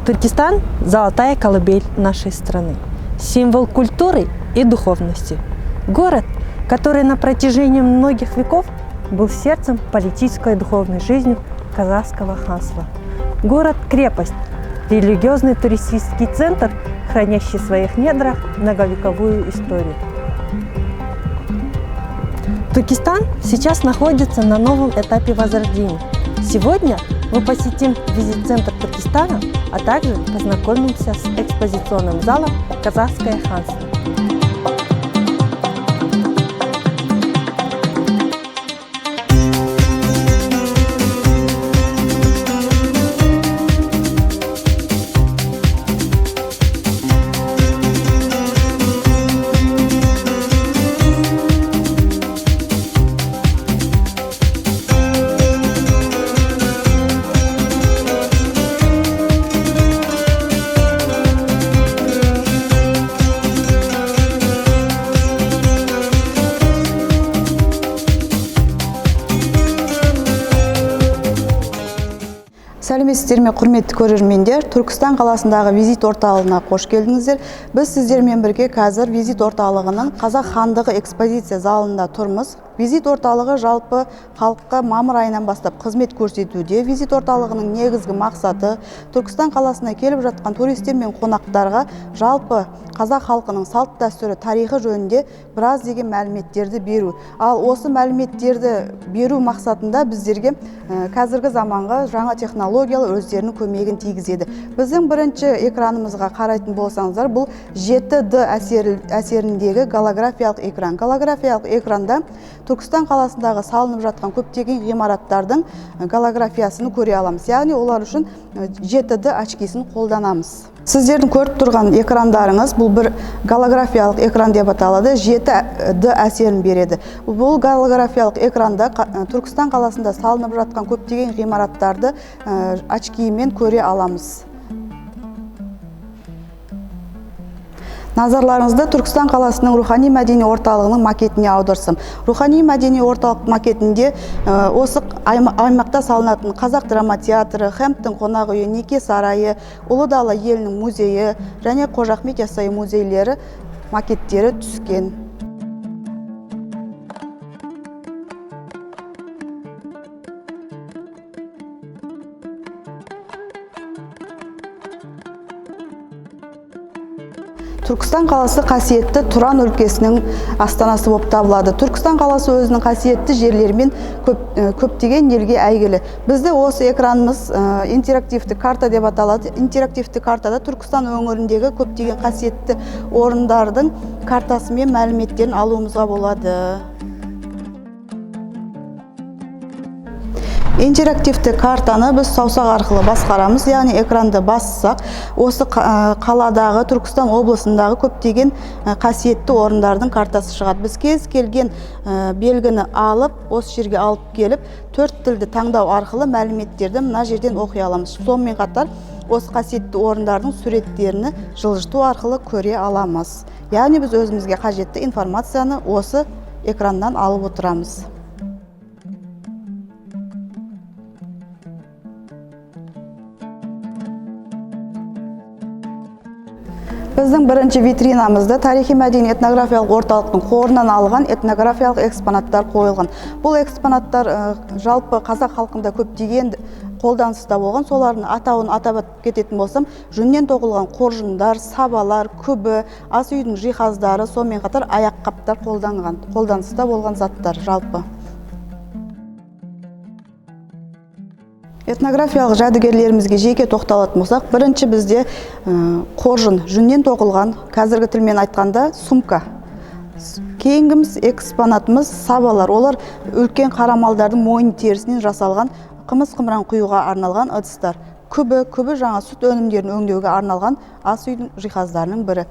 Туркестан – золотая колыбель нашей страны, символ культуры и духовности. Город, который на протяжении многих веков был сердцем политической и духовной жизни казахского ханства. Город-крепость, религиозный туристический центр, хранящий в своих недрах многовековую историю. Туркестан сейчас находится на новом этапе возрождения. Сегодня мы посетим визит-центр Туркестана, а также познакомимся с экспозиционным залом «Казахское ханство». Сәлеметсіздер ме, құрметті көрермендер, Түркістан қаласындағы визит орталығына қош келдіңіздер. Біз сіздермен бірге қазір визит орталығының Қазақ хандығы экспозиция залында тұрмыз. Визит орталығы жалпы халыққа мамыр айынан бастап қызмет көрсетуде. Визит орталығының негізгі мақсаты Түркістан қаласына келіп жатқан туристер мен қонақтарға жалпы қазақ халқының салт дәстүрі, тарихы жөнінде біраз деген мәліметтерді беру. Ал осы мәліметтерді беру мақсатында біздерге қазіргі заманға жаңа технологиялар өздерінің көмегін тигізеді. Біздің бірінші экранымызға қарайтын болсаңыздар, бұл 7D әсеріндегі голографиялық экран. Голографиялық экранда Түркістан қаласындағы салынып жатқан көптеген ғимараттардың голографиясын көре аламыз. Яғни олар үшін 7D очкисын қолданамыз. Сіздердің көріп тұрған экрандарыңыз бұл бір голографиялық экран деп аталады, 7D әсерін береді. Бұл голографиялық экранда Түркістан қаласында салынып жатқан көптеген ғимараттарды очкимен көре аламыз. Назарларыңызды Түркістан қаласының рухани мәдени орталығының макетіне аударсам. Рухани мәдени орталық макетінде осы аймақта салынатын Қазақ драма театры, Хэмптон қонақ үйі, Неке сарайы, Ұлы Дала елінің музейі және Қожа Ахмет Яссауи музейлері макеттері түскен. Түркістан қаласы қасиетті Тұран өлкесінің астанасы болып табылады. Түркістан қаласы өзінің қасиетті жерлерімен көптеген елге әйгілі. Бізді осы экранымыз интерактивті карта деп аталады. Интерактивті картада Түркістан өңіріндегі көптеген қасиетті орындардың картасы мен мәліметтерін алуымызға болады. Интерактивті картаны біз саусақ арқылы басқарамыз, яғни экранды бассақ, осы қаладағы Түркістан облысындағы көптеген қасиетті орындардың картасы шығады. Біз кез келген белгіні алып, осы жерге алып келіп, 4 тілді таңдау арқылы мәліметтерді мына жерден оқи аламыз. Сонымен қатар осы қасиетті орындардың суреттерін жылжыту арқылы көре аламыз. Яғни біз өзімізге қажетті информацияны осы экраннан алып отырамыз. Біздің бірінші витринамызда тарихи мәдени этнографиялық орталықтың қорынан алған этнографиялық экспонаттар қойылған. Бұл экспонаттар жалпы қазақ халқында көптеген қолданыста болған. Солардың атауын атап кететін болсам, жүннен тоқылған қоржындар, сабалар, күбі, ас үйдің жиһаздары, сонымен қатар аяққаптар қолданыста болған заттар жалпы. Этнографиялық жәдігерлерімізге жеке тоқталатын болсақ, бірінші бізде қоржын, жүннен тоқылған, қазіргі тілмен айтқанда сумка. Кейінгіміз экспонатымыз сабалар. Олар үлкен қарамалдардың мойын терісінен жасалған қымыз-қымыран құюға арналған ыдыстар. Күбі жаңа сүт өнімдерін өңдеуге арналған ас үйдің жиһаздарының бірі.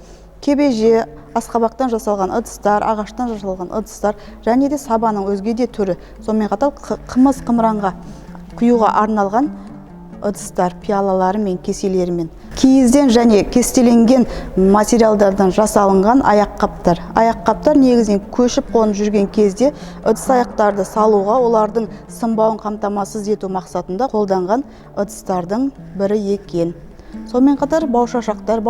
Кебеже, асқабақтан жасалған ыдыстар, ағаштан жасалған ыдыстар, және де сабаның өзге де түрі. Сонымен қатар қымыз-қымыранға құюға арналған ыдыстар, пиалалары мен кеселерімен. Киізден және кестеленген материалдардан жасалынған аяққаптар. Аяққаптар негізінен көшіп қонып жүрген кезде ыдыс аяқтарды салуға, олардың сынбауын қамтамасыз ету мақсатында қолданған ыдыстардың бірі екен. Сонымен қатар бау-шашақтар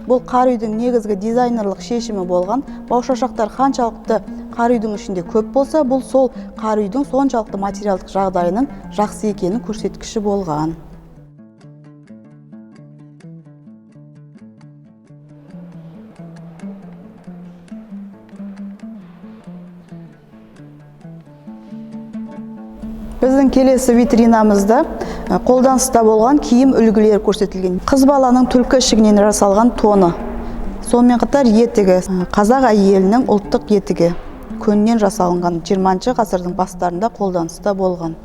бұл қар үйдің негізгі дизайнерлық шешімі болған. Бау-шашақтар қаншалықты қар үйдің ішінде көп болса, бұл сол қар үйдің соншалықты материалдық жағдайының жақсы екенін көрсеткіші болған. Біздің келесі витринамызда қолданыста болған киім үлгілері көрсетілген. Қыз баланың түлкі ішігінен жасалған тоны. Сонымен қатар етігі, қазақ әйелінің ұлттық етігі көннен жасалынған 20 ғасырдың бастарында қолданыста болған.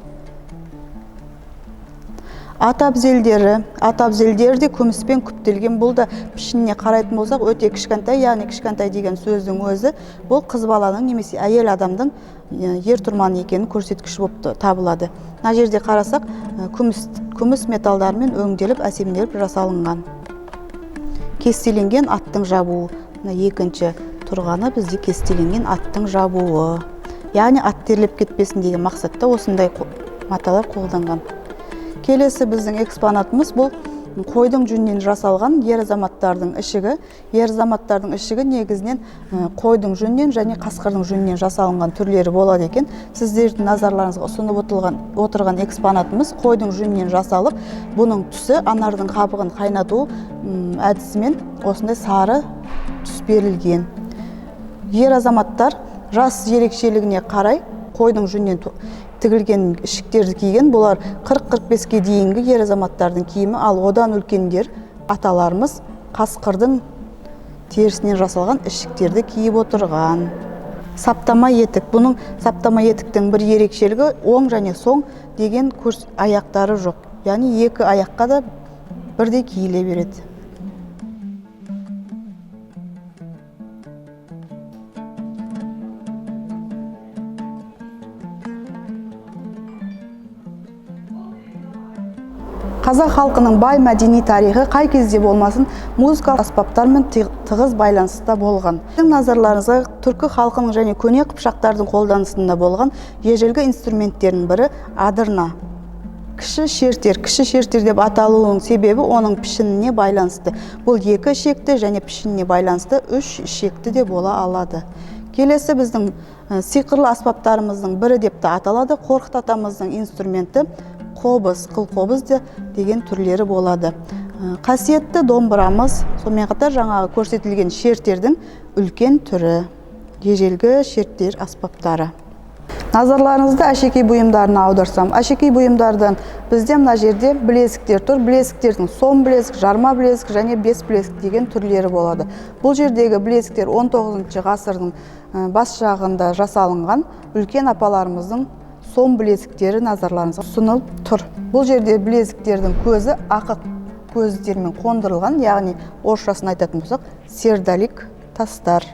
Ат абзелдері де күміспен күптелген. Бұл да пішініне қарайтын болсақ, өте кішкентай, яғни кішкентай деген сөздің өзі бұл қыз баланың немесе әйел адамдың ер тұрман екенін көрсеткіш болып табылады. Мына жерде қарасақ, күміс металдармен өңделіп, әсемделіп жасалынған. Кестеленген аттың жабуы. Екінші тұрғаны бізде кестеленген аттың жабуы. Яғни ат терлеп кетпесін деген мақсатта осындай маталар қолданған. Келесі біздің экспонатымыз бұл қойдың жүнінен жасалған ер азаматтардың ішігі. Ер азаматтардың ішігі негізінен қойдың жүнінен және қасқырдың жүнінен жасалынған түрлері болады екен. Сіздердің назарларыңызға ұсынып отырған экспонатымыз қойдың жүнінен жасалып, бұның түсі анардың қабығын қайнату әдісімен осындай сары түс берілген. Ер азаматтар жас ерекшелігіне қарай қойдың жүнінен тігілген ішіктерді киген. Бұлар 40-45-ке дейінгі ер азаматтардың киімі, ал одан үлкендер аталарымыз қасқырдың терісінен жасалған ішіктерді киіп отырған. Саптама етік. Бұның саптама етіктің бір ерекшелігі оң және соң деген аяқтары жоқ. Яғни екі аяққа да бірдей киіле береді. Қазақ халқының бай мәдени тарихы қай кезде болмасын музыкалық аспаптармен тығыз байланыста болған. Назарларыңызға түркі халқының және көне қыпшақтардың қолданысында болған ежелгі инструменттердің бірі адырна. Кіші шертер деп аталуының себебі оның пішініне байланысты. Бұл екі ішекті және пішініне байланысты үш ішекті де бола алады. Келесі біздің сиқырлы аспаптарымыздың бірі деп те аталады. Қорқыт атамыздың инструменті қобыз, қылқобыз деген түрлері болады. Қасиетті домбырамыз, сонымен қатар жаңағы көрсетілген шертердің үлкен түрі, ежелгі шертер аспаптары. Назарларыңызды әшекей бұйымдарына аударсам, әшекей бұйымдардан бізде мына жерде білезіктер тұр. Білезіктердің сом білезік, жарма білезік және бес білезік деген түрлері болады. Бұл жердегі білезіктер 19 ғасырдың бас жағында жасалынған үлкен апаларымыздың сом білезіктері назарларыңызға ұсынылып тұр. Бұл жерде білезіктердің көзі ақық көздермен қондырылған, яғни орысшасын айтатын болсақ, сердолик тастар.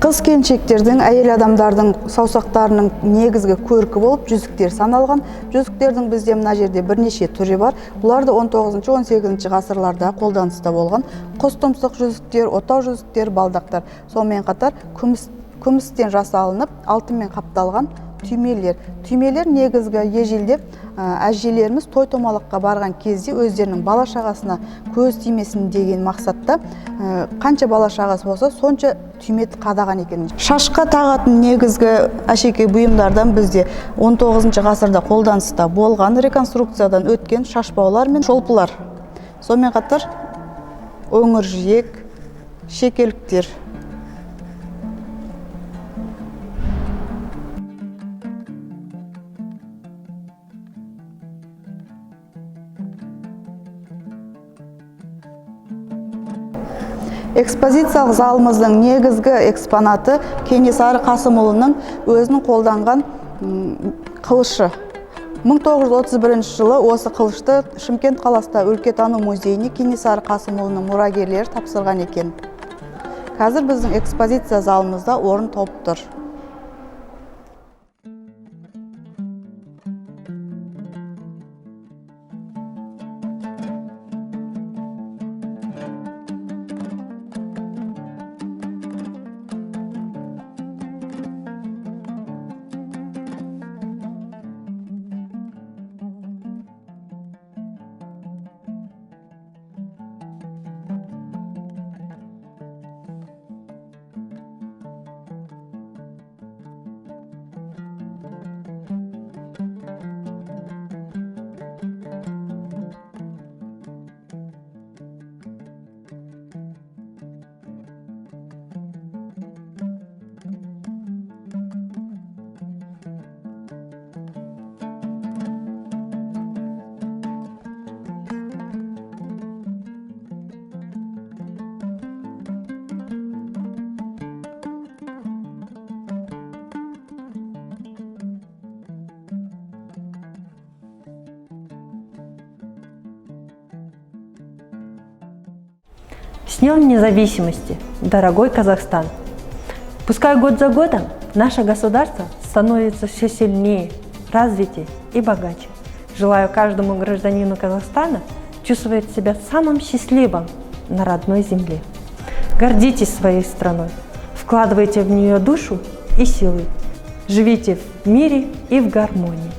Қыз келіншектердің, әйел адамдардың саусақтарының негізгі көркі болып жүзіктер саналған. Жүзіктердің бізде мына жерде бірнеше түрі бар. Бұларды 19-18 ғасырларда қолданыста болған. Құс тұмсық жүзіктер, отау жүзіктер, балдақтар. Сонымен қатар күмістен жасалынып, алтынмен қапталған түймелер. Түймелер негізгі ежелде әжелеріміз той-томалаққа барған кезде өздерінің бала-шағасына көз тимесін деген мақсатта қанша бала-шағасы болса, сонша түймет қадаған екен. Шашқа тағатын негізгі әшекей бұйымдардан бізде 19 ғасырда қолданыста болған, реконструкциядан өткен шашбаулар мен шолпылар. Сонымен қатар өңір жиек, шекеліктер. Экспозициялық залымыздың негізгі экспонаты Кенесары Қасымұлының өзінің қолданған қылышы. 1931 жылы осы қылышты Шымкент қаласында өлкетану музейіне Кенесары Қасымұлының мұрагерлері тапсырған екен. Қазір біздің экспозиция залымызда орын тауып тұр. С Днем независимости, дорогой Казахстан! Пускай год за годом наше государство становится все сильнее, развитее и богаче. Желаю каждому гражданину Казахстана чувствовать себя самым счастливым на родной земле. Гордитесь своей страной, вкладывайте в нее душу и силы. Живите в мире и в гармонии.